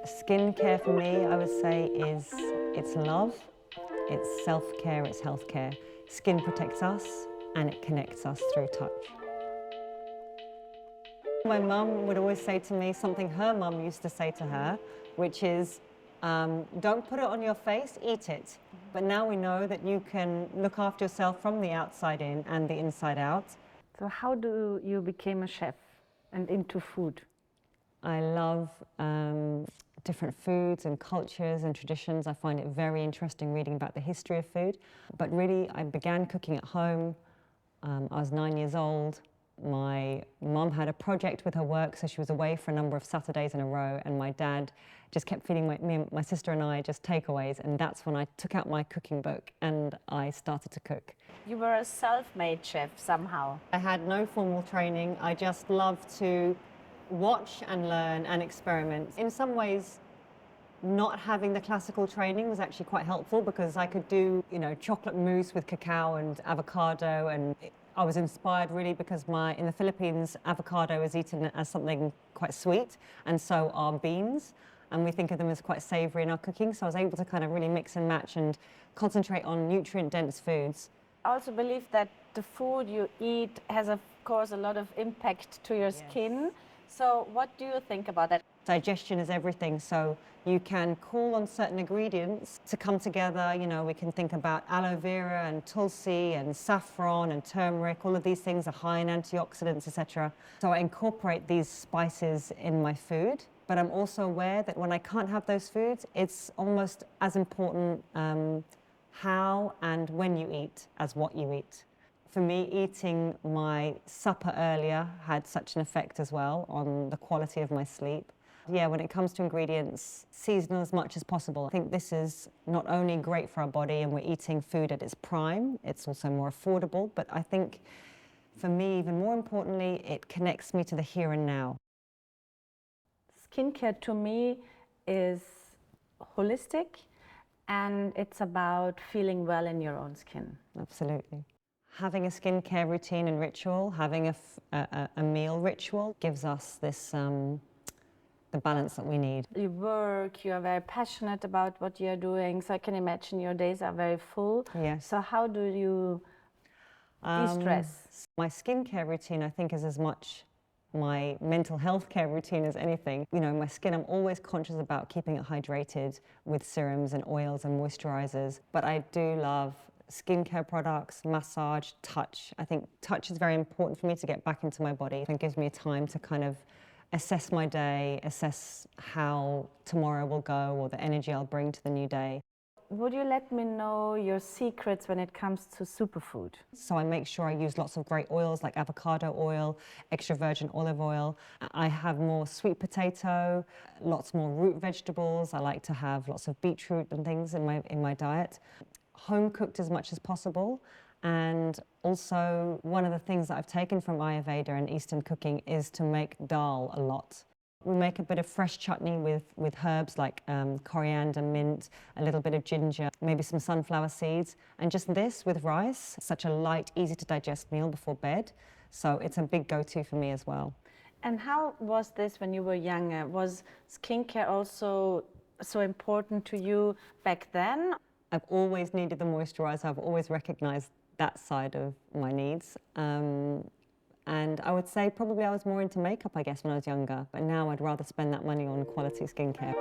Skincare for me, I would say, is it's love, it's self-care, it's healthcare. Skin protects us and it connects us through touch. My mum would always say to me something her mum used to say to her, which is, don't put it on your face, eat it. But now we know that you can look after yourself from the outside in and the inside out. So how do you become a chef and into food? I love different foods and cultures and traditions. I find it very interesting reading about the history of food. But really, I began cooking at home. I was 9 years old. My mum had a project with her work, so she was away for a number of Saturdays in a row, and my dad just kept feeding my sister and I just takeaways, and that's when I took out my cooking book and I started to cook. You were a self-made chef somehow. I had no formal training. I just loved to watch and learn and experiment. In some ways, not having the classical training was actually quite helpful because I could do, chocolate mousse with cacao and avocado, and I was inspired really because in the Philippines, avocado is eaten as something quite sweet, and so are beans, and we think of them as quite savory in our cooking, so I was able to kind of really mix and match and concentrate on nutrient-dense foods. I also believe that the food you eat has, of course, a lot of impact to your skin. So what do you think about that? Digestion is everything, so you can call on certain ingredients to come together. We can think about aloe vera and tulsi and saffron and turmeric. All of these things are high in antioxidants, etc. So I incorporate these spices in my food, but I'm also aware that when I can't have those foods, it's almost as important how and when you eat as what you eat. For me, eating my supper earlier had such an effect as well on the quality of my sleep. Yeah, when it comes to ingredients, seasonal as much as possible. I think this is not only great for our body and we're eating food at its prime, it's also more affordable, but I think for me, even more importantly, it connects me to the here and now. Skincare to me is holistic, and it's about feeling well in your own skin. Absolutely. Having a skincare routine and ritual, having a meal ritual gives us this the balance that we need. You work, you are very passionate about what you're doing, so I can imagine your days are very full. Yes. So how do you de-stress? My skincare routine, I think, is as much my mental health care routine as anything. My skin, I'm always conscious about keeping it hydrated with serums and oils and moisturizers, but I do love skincare products, massage, touch. I think touch is very important for me to get back into my body. It gives me time to kind of assess my day, assess how tomorrow will go or the energy I'll bring to the new day. Would you let me know your secrets when it comes to superfood? So I make sure I use lots of great oils like avocado oil, extra virgin olive oil. I have more sweet potato, lots more root vegetables. I like to have lots of beetroot and things in my diet. Home cooked as much as possible. And also, one of the things that I've taken from Ayurveda and Eastern cooking is to make dal a lot. We make a bit of fresh chutney with herbs like coriander, mint, a little bit of ginger, maybe some sunflower seeds, and just this with rice. Such a light, easy to digest meal before bed. So it's a big go-to for me as well. And how was this when you were younger? Was skincare also so important to you back then? I've always needed the moisturizer. I've always recognized that side of my needs. And I would say probably I was more into makeup, I guess, when I was younger, but now I'd rather spend that money on quality skincare.